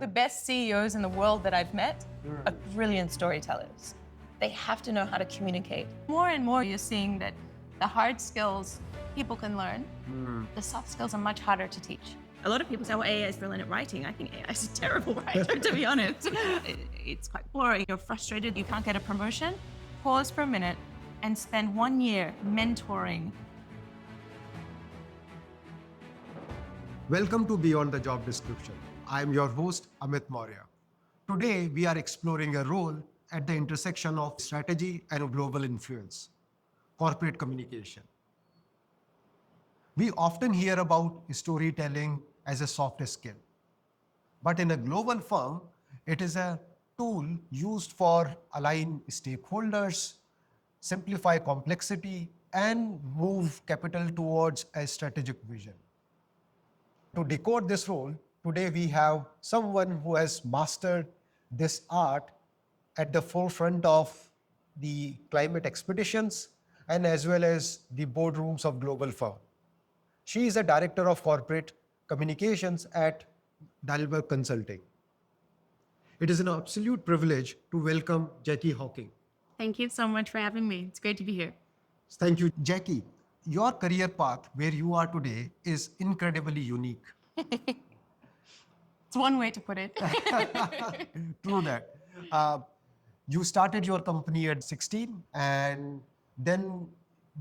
The best CEOs in the world that I've met are brilliant storytellers. They have to know how to communicate. More and more you're seeing that the hard skills people can learn, the soft skills are much harder to teach. A lot of people say, well, AI is brilliant at writing. I think AI is a terrible writer, to be honest. It's quite boring. You're frustrated, you can't get a promotion. Pause for a minute and spend 1 year mentoring. Welcome to Beyond the Job Description. I am your host, Amit Morya. Today, we are exploring a role at the intersection of strategy and global influence, corporate communication. We often hear about storytelling as a soft skill, but in a global firm, it is a tool used for align stakeholders, simplify complexity, and move capital towards a strategic vision. To decode this role, today we have someone who has mastered this art at the forefront of the climate expeditions and as well as the boardrooms of global firms. She is a director of corporate communications at Dalberg Consulting. It is an absolute privilege to welcome Jacqui Hocking. Thank you so much for having me. It's great to be here. Thank you, Jacqui. Your career path where you are today is incredibly unique. It's one way to put it. True that. You started your company at 16 and then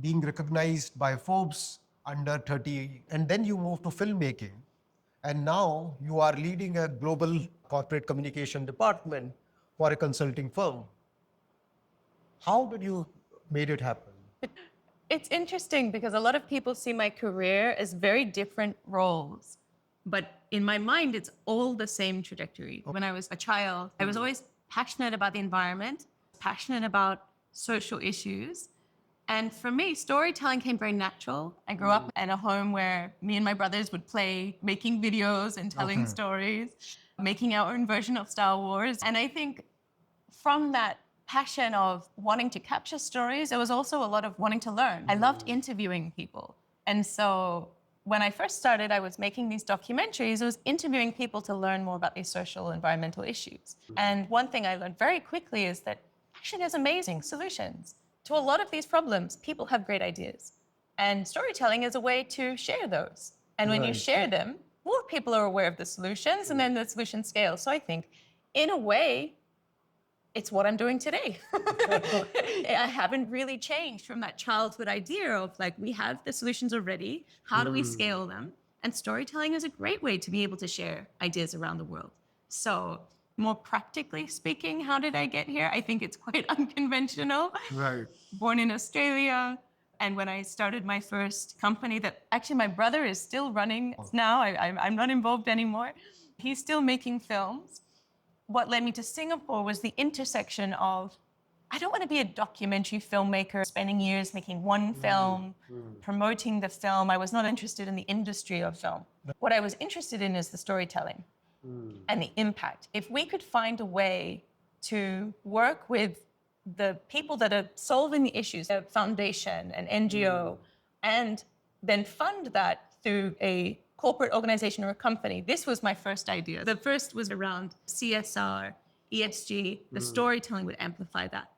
being recognized by Forbes under 30, and then you moved to filmmaking. And now you are leading a global corporate communication department for a consulting firm. How did you made it happen? It's interesting because a lot of people see my career as very different roles. But in my mind, it's all the same trajectory. When I was a child, I was always passionate about the environment, passionate about social issues. And for me, storytelling came very natural. I grew up in a home where me and my brothers would play making videos and telling stories, making our own version of Star Wars. And I think from that passion of wanting to capture stories, there was also a lot of wanting to learn. I loved interviewing people. And so when I first started, I was making these documentaries. I was interviewing people to learn more about these social environmental issues. And one thing I learned very quickly is that actually there's amazing solutions to a lot of these problems. People have great ideas. And storytelling is a way to share those. And when you share them, more people are aware of the solutions, and then the solutions scale. So I think, in a way, it's what I'm doing today. I haven't really changed from that childhood idea of like, we have the solutions already. How do we scale them? And storytelling is a great way to be able to share ideas around the world. So more practically speaking, how did I get here? I think it's quite unconventional. Right. Born in Australia. And when I started my first company that actually my brother is still running now, I'm not involved anymore. He's still making films. What led me to Singapore was the intersection of, I don't want to be a documentary filmmaker, spending years making one film, promoting the film. I was not interested in the industry of film. What I was interested in is the storytelling and the impact. If we could find a way to work with the people that are solving the issues, a foundation, an NGO, and then fund that through a corporate organization or a company. This was my first idea. The first was around CSR, ESG, the storytelling would amplify that.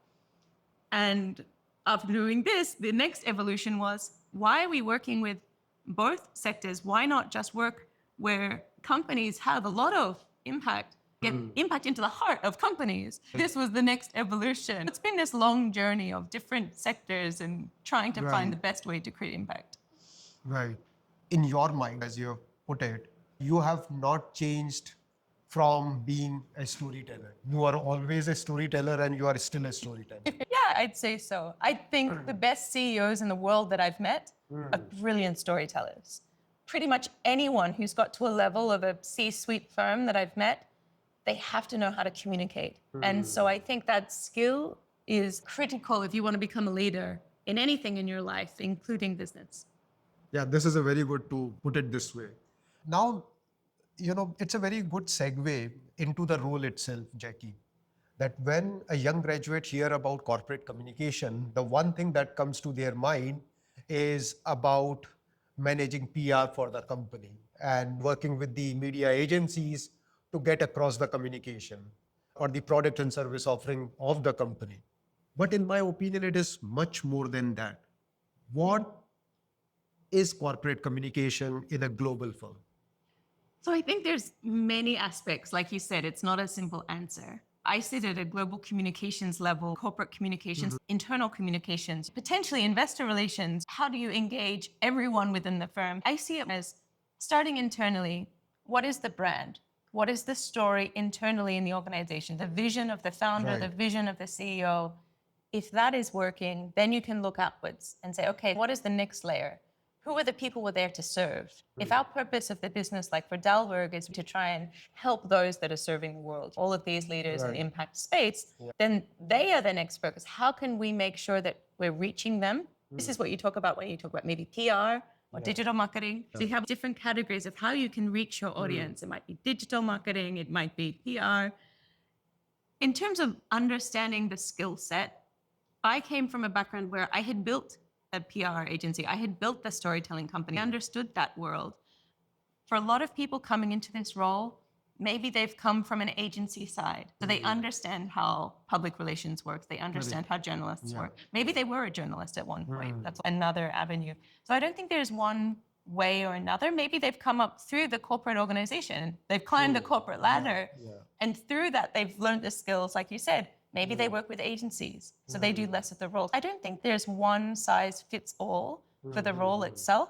And after doing this, the next evolution was, why are we working with both sectors? Why not just work where companies have a lot of impact, get impact into the heart of companies? This was the next evolution. It's been this long journey of different sectors and trying to find the best way to create impact. Right. In your mind, as you put it, you have not changed from being a storyteller. You are always a storyteller and you are still a storyteller. Yeah, I'd say so. I think the best CEOs in the world that I've met are brilliant storytellers. Pretty much anyone who's got to a level of a C-suite firm that I've met, they have to know how to communicate. And so I think that skill is critical if you want to become a leader in anything in your life, including business. Yeah, this is a very good to put it this way. Now, it's a very good segue into the role itself, Jacqui. That when a young graduate hear about corporate communication, the one thing that comes to their mind is about managing PR for the company and working with the media agencies to get across the communication or the product and service offering of the company. But in my opinion, it is much more than that. What is corporate communication in a global firm? So I think there's many aspects. Like you said, it's not a simple answer. I sit at a global communications level, corporate communications, internal communications, potentially investor relations. How do you engage everyone within the firm? I see it as starting internally. What is the brand? What is the story internally in the organization? The vision of the founder, the vision of the CEO. If that is working, then you can look upwards and say, okay, what is the next layer? Who are the people we're there to serve? If our purpose of the business, like for Dalberg, is to try and help those that are serving the world, all of these leaders in the impact space, then they are the next focus. How can we make sure that we're reaching them? This is what you talk about when you talk about maybe PR or digital marketing. So you have different categories of how you can reach your audience. It might be digital marketing, it might be PR. In terms of understanding the skill set, I came from a background where I had built a PR agency. I had built the storytelling company. I understood that world. For a lot of people coming into this role, maybe they've come from an agency side. So they understand how public relations works. They understand how journalists work. Maybe they were a journalist at one point. That's another avenue. So I don't think there's one way or another. Maybe they've come up through the corporate organization. They've climbed the corporate ladder. And through that, they've learned the skills, like you said. Maybe they work with agencies, so they do less of the roles. I don't think there's one size fits all for the role itself,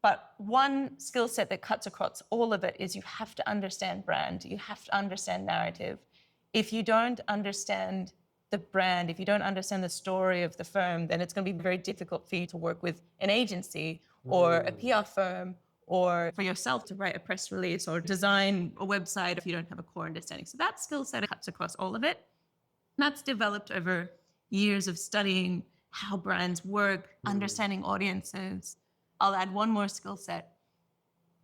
but one skill set that cuts across all of it is you have to understand brand, you have to understand narrative. If you don't understand the brand, if you don't understand the story of the firm, then it's going to be very difficult for you to work with an agency or a PR firm, or for yourself to write a press release or design a website if you don't have a core understanding. So that skill set cuts across all of it. That's developed over years of studying how brands work, understanding audiences. I'll add one more skill set.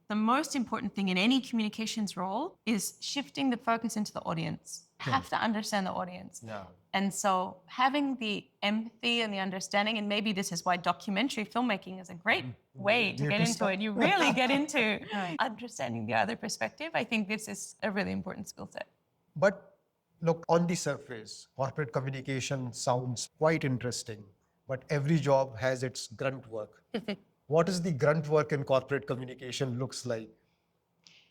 The most important thing in any communications role is shifting the focus into the audience. You have to understand the audience. And so having the empathy and the understanding, and maybe this is why documentary filmmaking is a great way to get into it. You really get into understanding the other perspective. I think this is a really important skill set. But look, on the surface, corporate communication sounds quite interesting, but every job has its grunt work. What is the grunt work in corporate communication looks like?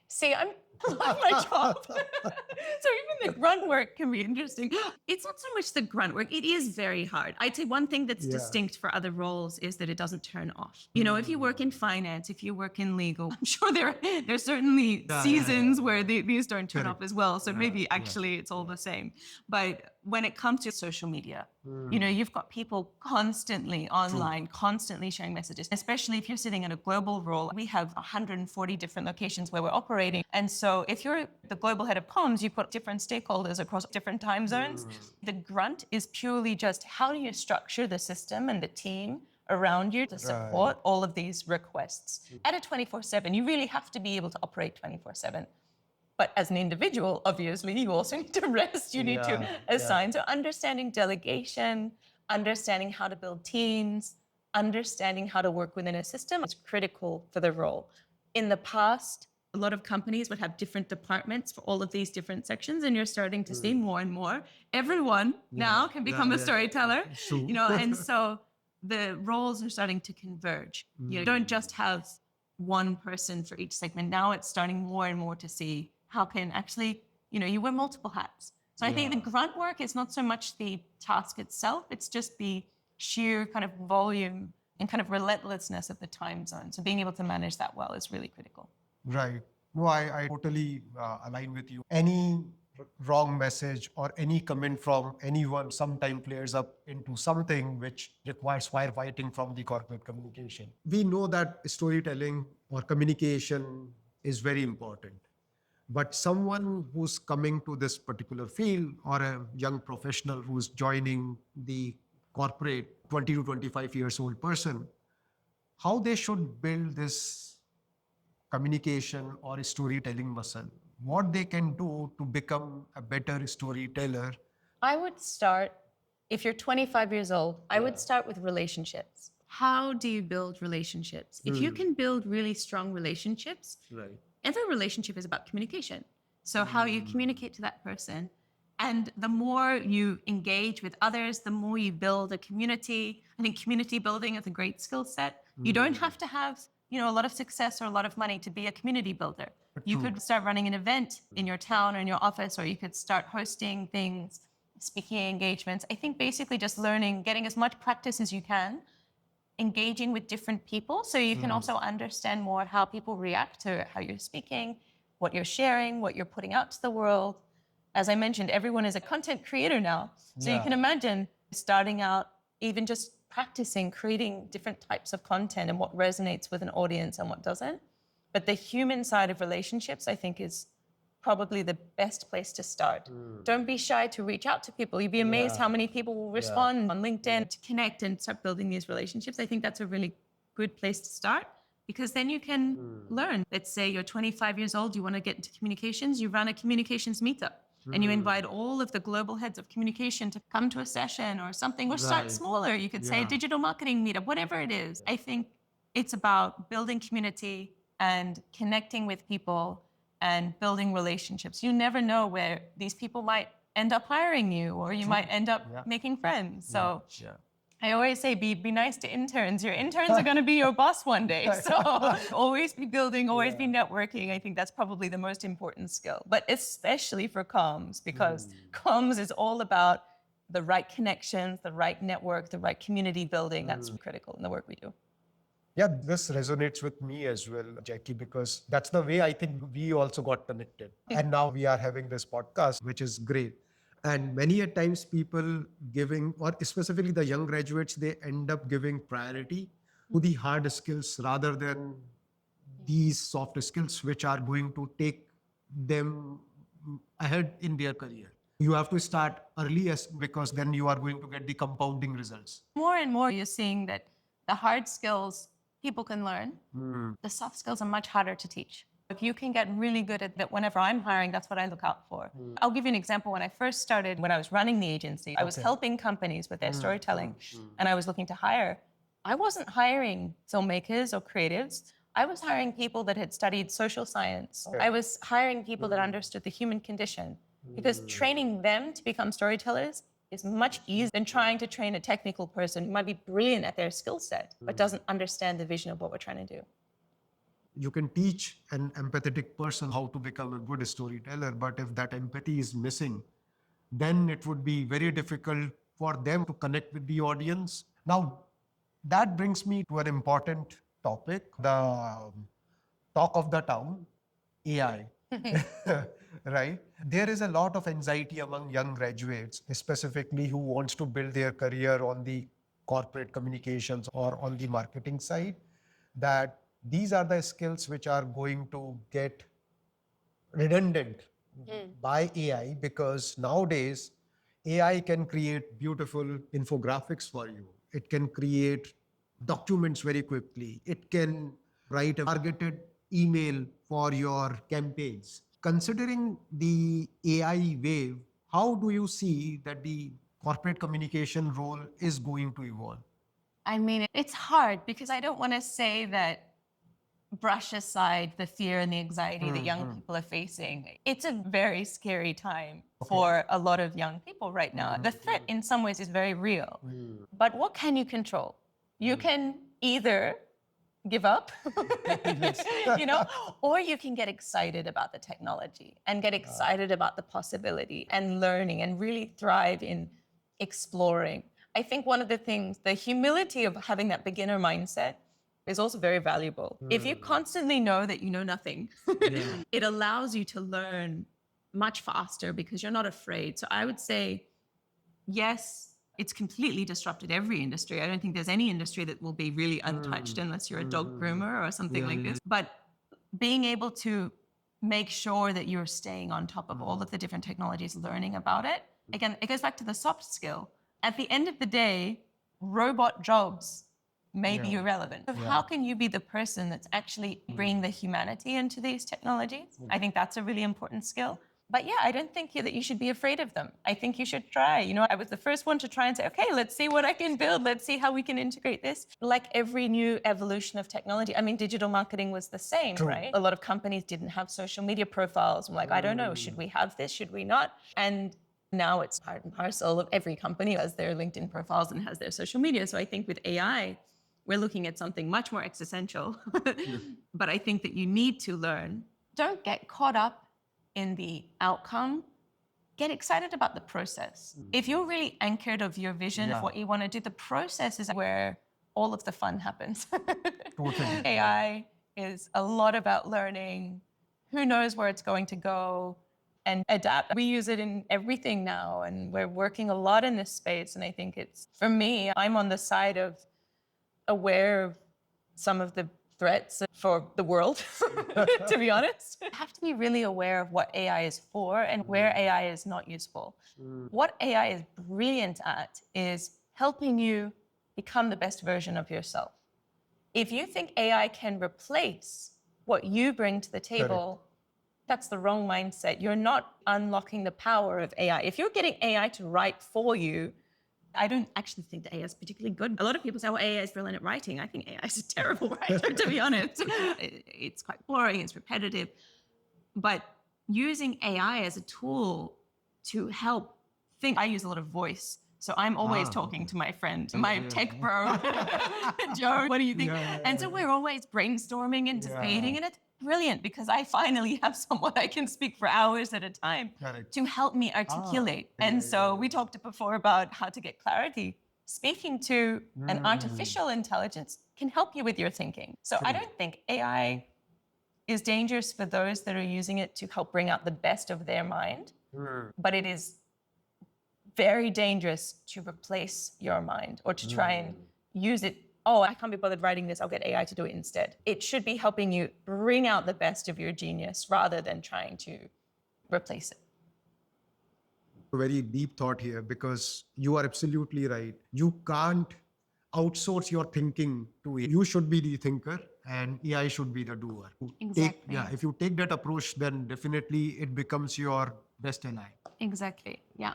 See, I love my job. So even the grunt work can be interesting. It's not so much the grunt work. It is very hard. I'd say one thing that's distinct for other roles is that it doesn't turn off. You know, if you work in finance, if you work in legal, I'm sure there's certainly seasons where these don't turn off as well. So maybe actually it's all the same. But when it comes to social media, you know, you've got people constantly online, constantly sharing messages, especially if you're sitting in a global role. We have 140 different locations where we're operating. And so if you're the global head of comms, you've got different stakeholders across different time zones. The grunt is purely just how do you structure the system and the team around you to support all of these requests. At a 24/7, you really have to be able to operate 24/7. But as an individual, obviously, you also need to rest. You need to assign. So understanding delegation, understanding how to build teams, understanding how to work within a system is critical for the role. In the past, a lot of companies would have different departments for all of these different sections, and you're starting to see more and more. Everyone now can become a storyteller, you know, and so the roles are starting to converge. You don't just have one person for each segment. Now it's starting more and more to see how can actually, you know, you wear multiple hats. So I think the grunt work is not so much the task itself, it's just the sheer kind of volume and kind of relentlessness of the time zone. So being able to manage that well is really critical. Right. No, I totally align with you. Any wrong message or any comment from anyone sometimes flares up into something which requires firefighting from the corporate communication. We know that storytelling or communication is very important. But someone who's coming to this particular field or a young professional who's joining the corporate 20 to 25 years old person, how they should build this communication or storytelling muscle, what they can do to become a better storyteller. I would start, if you're 25 years old, I would start with relationships. How do you build relationships? If you can build really strong relationships, every relationship is about communication. So how you communicate to that person. And the more you engage with others, the more you build a community. I think community building is a great skill set. You don't have to have, a lot of success or a lot of money to be a community builder. You could start running an event in your town or in your office, or you could start hosting things, speaking engagements. I think basically just learning, getting as much practice as you can, engaging with different people so you can also understand more how people react to how you're speaking, what you're sharing, what you're putting out to the world. As I mentioned, everyone is a content creator now. So you can imagine starting out, even just practicing, creating different types of content and what resonates with an audience and what doesn't. But the human side of relationships, I think, is probably the best place to start. Don't be shy to reach out to people. You'd be amazed how many people will respond on LinkedIn to connect and start building these relationships. I think that's a really good place to start, because then you can learn. Let's say you're 25 years old, you want to get into communications, you run a communications meetup. And you invite all of the global heads of communication to come to a session or something, or start smaller. You could say a digital marketing meetup, whatever it is. I think it's about building community and connecting with people and building relationships. You never know where these people might end up hiring you, or you might end up making friends. So I always say, be nice to interns. Your interns are going to be your boss one day. So always be building, always be networking. I think that's probably the most important skill, but especially for comms, because comms is all about the right connections, the right network, the right community building. That's critical in the work we do. Yeah, this resonates with me as well, Jacqui, because that's the way I think we also got connected. And now we are having this podcast, which is great. And many a times people giving, or specifically the young graduates, they end up giving priority to the hard skills rather than these soft skills, which are going to take them ahead in their career. You have to start early, because then you are going to get the compounding results. More and more, you're seeing that the hard skills people can learn. The soft skills are much harder to teach. If you can get really good at that, whenever I'm hiring, that's what I look out for. I'll give you an example. When I first started, when I was running the agency, I was helping companies with their storytelling, and I was looking to hire. I wasn't hiring filmmakers or creatives. I was hiring people that had studied social science. I was hiring people that understood the human condition, because training them to become storytellers is much easier than trying to train a technical person who might be brilliant at their skill set, but doesn't understand the vision of what we're trying to do. You can teach an empathetic person how to become a good storyteller, but if that empathy is missing, then it would be very difficult for them to connect with the audience. Now, that brings me to an important topic, the talk of the town, AI. Right? There is a lot of anxiety among young graduates, specifically who wants to build their career on the corporate communications or on the marketing side, that these are the skills which are going to get redundant by AI, because nowadays AI can create beautiful infographics for you. It can create documents very quickly. It can write a targeted email for your campaigns. Considering the AI wave, how do you see that the corporate communication role is going to evolve? I mean, it's hard, because I don't want to say that brush aside the fear and the anxiety that young people are facing. It's a very scary time for a lot of young people right now. The threat in some ways is very real. But what can you control? You can either give up, or you can get excited about the technology and get excited about the possibility and learning and really thrive in exploring. I think one of the things, the humility of having that beginner mindset is also very valuable. If you constantly know that you know nothing, it allows you to learn much faster because you're not afraid. So I would say, yes, it's completely disrupted every industry. I don't think there's any industry that will be really untouched unless you're a dog groomer or something like this. But being able to make sure that you're staying on top of all of the different technologies, learning about it. Again, it goes back to the soft skill. At the end of the day, robot jobs may be irrelevant. So how can you be the person that's actually bringing the humanity into these technologies? I think that's a really important skill. But yeah, I don't think that you should be afraid of them. I think you should try. You know, I was the first one to try and say, okay, let's see what I can build. Let's see how we can integrate this. Like every new evolution of technology, I mean, digital marketing was the same, True. right? A lot of companies didn't have social media profiles. I'm like, I don't know, should we have this? Should we not? And now it's part and parcel of every company has their LinkedIn profiles and has their social media. So I think with AI, we're looking at something much more existential. But I think that you need to learn. Don't get caught up in the outcome. Get excited about the process. If you're really anchored of your vision of what you want to do, the process is where all of the fun happens. Totally. AI is a lot about learning. Who knows where it's going to go, and adapt. We use it in everything now, and we're working a lot in this space. And I think it's, for me, I'm on the side of aware of some of the threats for the world, to be honest. You have to be really aware of what AI is for and where AI is not useful. What AI is brilliant at is helping you become the best version of yourself. If you think AI can replace what you bring to the table, that's the wrong mindset. You're not unlocking the power of AI. If you're getting AI to write for you, I don't actually think that AI is particularly good. A lot of people say, oh, AI is brilliant at writing. I think AI is a terrible writer, to be honest. It's quite boring, it's repetitive. But using AI as a tool to help think, I use a lot of voice. So I'm always talking to my friend, my tech bro, Joe, what do you think? And so we're always brainstorming and debating, and it's brilliant because I finally have someone I can speak for hours at a time to help me articulate. And so we talked before about how to get clarity. Speaking to an artificial intelligence can help you with your thinking. So I don't think AI is dangerous for those that are using it to help bring out the best of their mind, but it is very dangerous to replace your mind or to try and use it. Oh, I can't be bothered writing this, I'll get AI to do it instead. It should be helping you bring out the best of your genius rather than trying to replace it. A very deep thought here, because you are absolutely right. You can't outsource your thinking to AI. You should be the thinker and AI should be the doer. Exactly. If you take that approach, then definitely it becomes your best ally. Exactly. Yeah.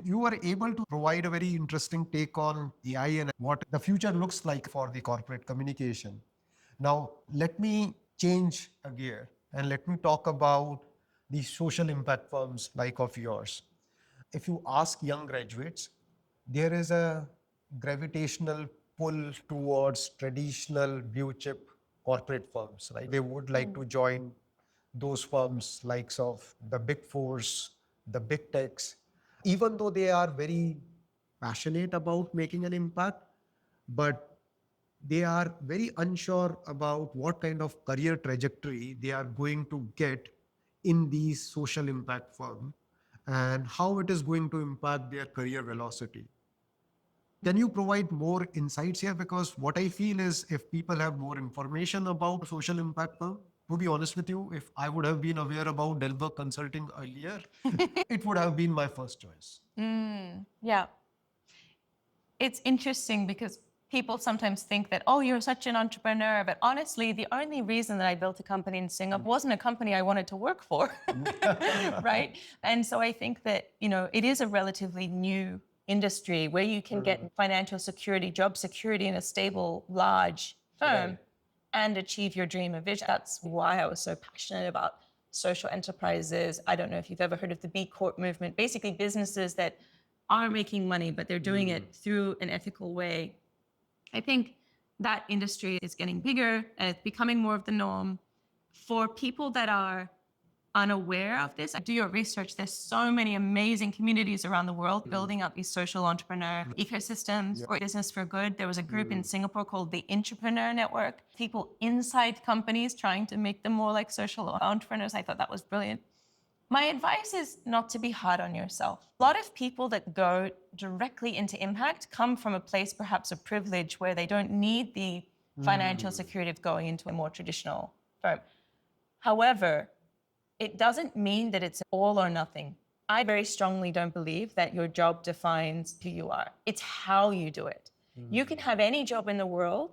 You were able to provide a very interesting take on AI and what the future looks like for the corporate communication. Now, let me change a gear and let me talk about the social impact firms like of yours. If you ask young graduates, there is a gravitational pull towards traditional blue chip corporate firms, right? They would like to join those firms likes of the big fours, the big techs, even though they are very passionate about making an impact, but they are very unsure about what kind of career trajectory they are going to get in these social impact firm and how it is going to impact their career velocity. Can you provide more insights here? Because what I feel is if people have more information about social impact firm, to be honest with you, if I would have been aware about Dalberg Consulting earlier, it would have been my first choice. Yeah. It's interesting because people sometimes think that, oh, you're such an entrepreneur. But honestly, the only reason that I built a company in Singapore wasn't a company I wanted to work for, right? And so I think that, you know, it is a relatively new industry where you can get financial security, job security in a stable, large firm and achieve your dream and vision. That's why I was so passionate about social enterprises. I don't know if you've ever heard of the B Corp movement, basically businesses that are making money, but they're doing it through an ethical way. I think that industry is getting bigger and it's becoming more of the norm. For people that are unaware of this, do your research. There's so many amazing communities around the world building up these social entrepreneur ecosystems or business for good. There was a group in Singapore called the Entrepreneur Network, people inside companies trying to make them more like social entrepreneurs. I thought that was brilliant. My advice is not to be hard on yourself. A lot of people that go directly into impact come from a place perhaps of privilege where they don't need the financial security of going into a more traditional firm. However, it doesn't mean that it's all or nothing. I very strongly don't believe that your job defines who you are. It's how you do it. You can have any job in the world,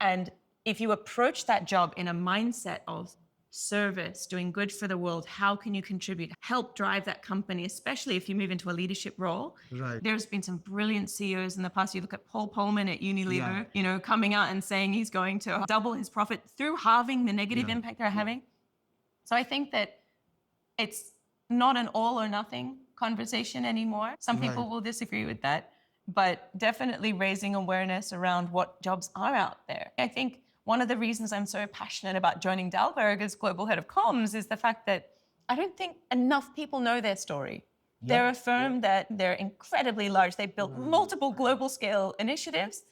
and if you approach that job in a mindset of service, doing good for the world. How can you contribute? Help drive that company, especially if you move into a leadership role. Right. There's been some brilliant CEOs in the past. You look at Paul Polman at Unilever, coming out and saying he's going to double his profit through halving the negative impact they're having. So I think that it's not an all or nothing conversation anymore. Some people will disagree with that, but definitely raising awareness around what jobs are out there. I think one of the reasons I'm so passionate about joining Dalberg as global head of comms is the fact that I don't think enough people know their story. They're a firm that they're incredibly large. They've built multiple global scale initiatives,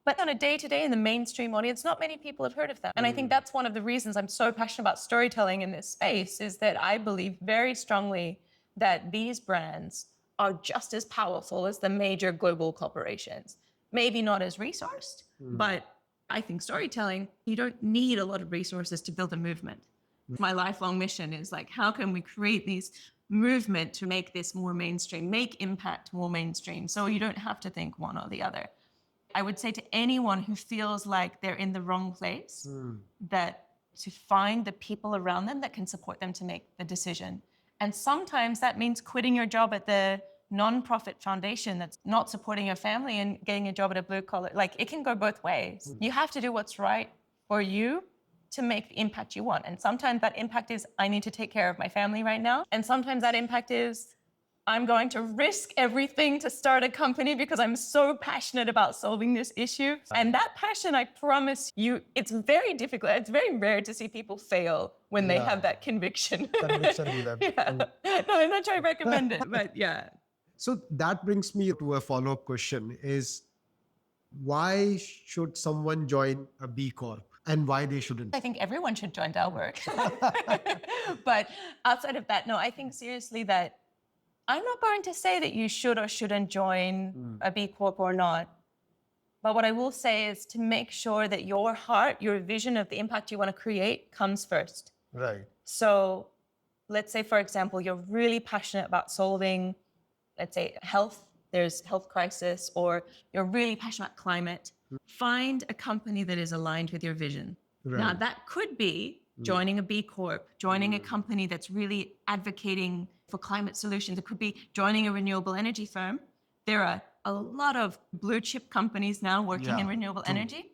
but on a day-to-day in the mainstream audience, not many people have heard of them. And I think that's one of the reasons I'm so passionate about storytelling in this space, is that I believe very strongly that these brands are just as powerful as the major global corporations. Maybe not as resourced, but I think storytelling, you don't need a lot of resources to build a movement. My lifelong mission is like, how can we create these movement to make this more mainstream, make impact more mainstream, so you don't have to think one or the other. I would say to anyone who feels like they're in the wrong place, that to find the people around them that can support them to make the decision. And sometimes that means quitting your job at the non-profit foundation that's not supporting your family and getting a job at a blue collar. Like, it can go both ways. You have to do what's right for you to make the impact you want. And sometimes that impact is, I need to take care of my family right now. And sometimes that impact is, I'm going to risk everything to start a company because I'm so passionate about solving this issue. And that passion, I promise you, it's very difficult. It's very rare to see people fail when they have that conviction. No, I'm not trying to recommend it, but yeah. So that brings me to a follow-up question is, why should someone join a B Corp and why they shouldn't? I think everyone should join Dalberg. But outside of that, no, I think seriously that I'm not going to say that you should or shouldn't join a B Corp or not. But what I will say is to make sure that your heart, your vision of the impact you want to create comes first. Right. So let's say, for example, you're really passionate about solving, let's say, health, there's health crisis, or you're really passionate about climate. Find a company that is aligned with your vision. Right. Now, that could be joining a B Corp, joining a company that's really advocating for climate solutions. It could be joining a renewable energy firm. There are a lot of blue chip companies now working in renewable energy,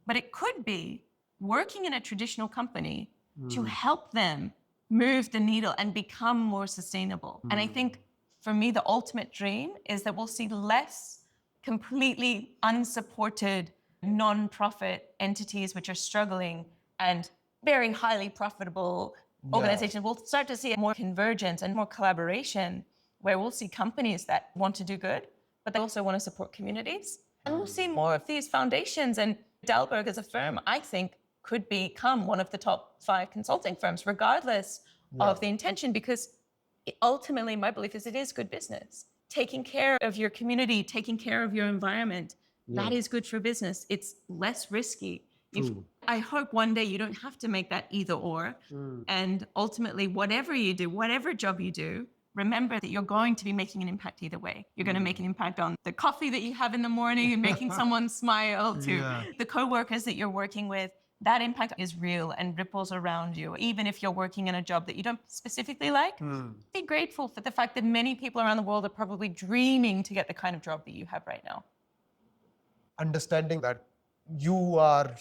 but it could be working in a traditional company to help them move the needle and become more sustainable. And I think for me, the ultimate dream is that we'll see less completely unsupported non-profit entities which are struggling and very highly profitable organizations. We'll start to see more convergence and more collaboration, where we'll see companies that want to do good, but they also want to support communities. And we'll see more of these foundations. And Dalberg as a firm, I think, could become one of the top 5 consulting firms, regardless of the intention, because ultimately my belief is it is good business. Taking care of your community, taking care of your environment, that is good for business. It's less risky. I hope one day you don't have to make that either or. And ultimately, whatever you do, whatever job you do, remember that you're going to be making an impact either way. You're going to make an impact on the coffee that you have in the morning and making someone smile, to the coworkers that you're working with. That impact is real and ripples around you. Even if you're working in a job that you don't specifically like, be grateful for the fact that many people around the world are probably dreaming to get the kind of job that you have right now. Understanding that you are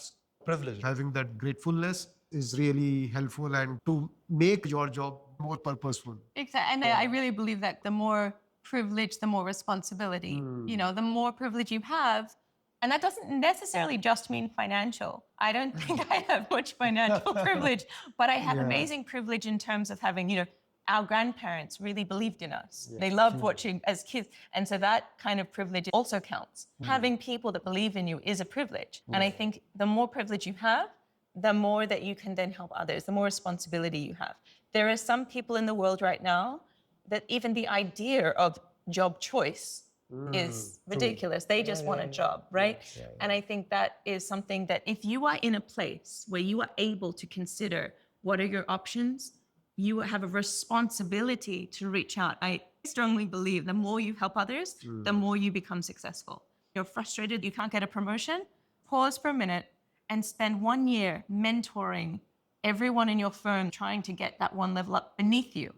privileged, having that gratefulness is really helpful, and to make your job more purposeful. Exactly. And I really believe that the more privilege, the more responsibility. You know, the more privilege you have, and that doesn't necessarily just mean financial. I don't think I have much financial privilege, but I have amazing privilege in terms of having, our grandparents really believed in us. They loved watching as kids. And so that kind of privilege also counts. Having people that believe in you is a privilege. And I think the more privilege you have, the more that you can then help others, the more responsibility you have. There are some people in the world right now that even the idea of job choice is ridiculous. They just want a job, right? And I think that is something that if you are in a place where you are able to consider what are your options, you have a responsibility to reach out. I strongly believe the more you help others, the more you become successful. You're frustrated, you can't get a promotion, pause for a minute and spend 1 year mentoring everyone in your firm trying to get that one level up beneath you.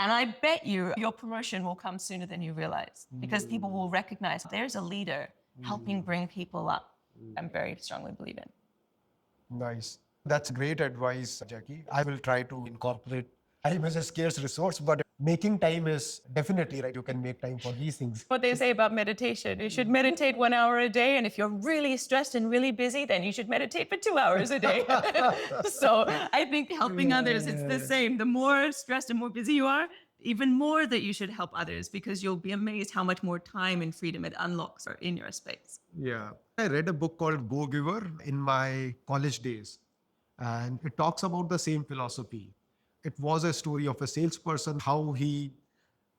And I bet you your promotion will come sooner than you realize because people will recognize there's a leader helping bring people up. I'm very strongly believe in. Nice. That's great advice, Jacqui. I will try to incorporate. Time is a scarce resource, but making time is definitely right. You can make time for these things. What they say about meditation, you should meditate 1 hour a day. And if you're really stressed and really busy, then you should meditate for 2 hours a day. So I think helping others, it's the same. The more stressed and more busy you are, even more that you should help others because you'll be amazed how much more time and freedom it unlocks in your space. Yeah. I read a book called Go Giver in my college days, and it talks about the same philosophy. It was a story of a salesperson, how he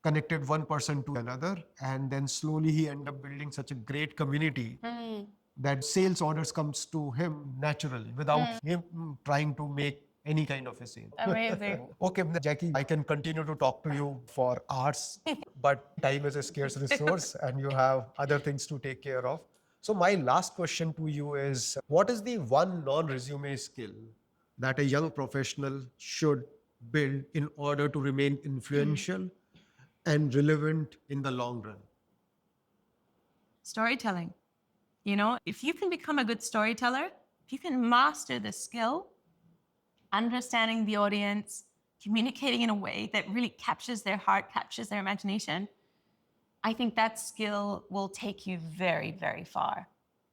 connected one person to another, and then slowly he ended up building such a great community that sales orders comes to him naturally without him trying to make any kind of a sale. Amazing. Okay, Jacqui, I can continue to talk to you for hours, but time is a scarce resource and you have other things to take care of. So my last question to you is, what is the one non-resume skill that a young professional should build in order to remain influential and relevant in the long run? Storytelling. You know, if you can become a good storyteller, if you can master the skill, understanding the audience, communicating in a way that really captures their heart, captures their imagination, I think that skill will take you very, very far.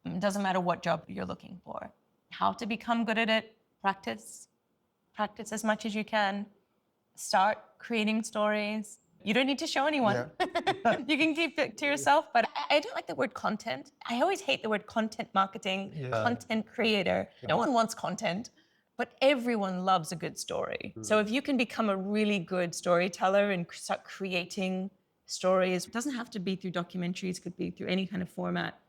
It doesn't matter what job you're looking for. How to become good at it, practice. Practice as much as you can. Start creating stories. You don't need to show anyone. Yeah. You can keep it to yourself, but I don't like the word content. I always hate the word content marketing, content creator. No one wants content, but everyone loves a good story. So if you can become a really good storyteller and start creating stories, it doesn't have to be through documentaries, it could be through any kind of format.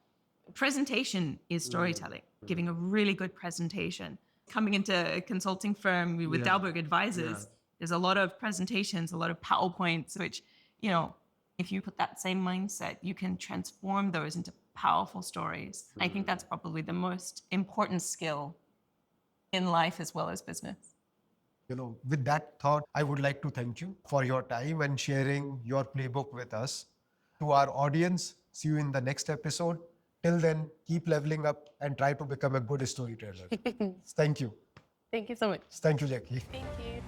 Presentation is storytelling, giving a really good presentation. Coming into a consulting firm with Dalberg Advisors, there's a lot of presentations, a lot of PowerPoints, which, you know, if you put that same mindset, you can transform those into powerful stories. I think that's probably the most important skill in life as well as business. You know, with that thought, I would like to thank you for your time and sharing your playbook with us. To our audience, see you in the next episode. Till then, keep leveling up and try to become a good storyteller. Thank you. Thank you so much. Thank you, Jacqui. Thank you.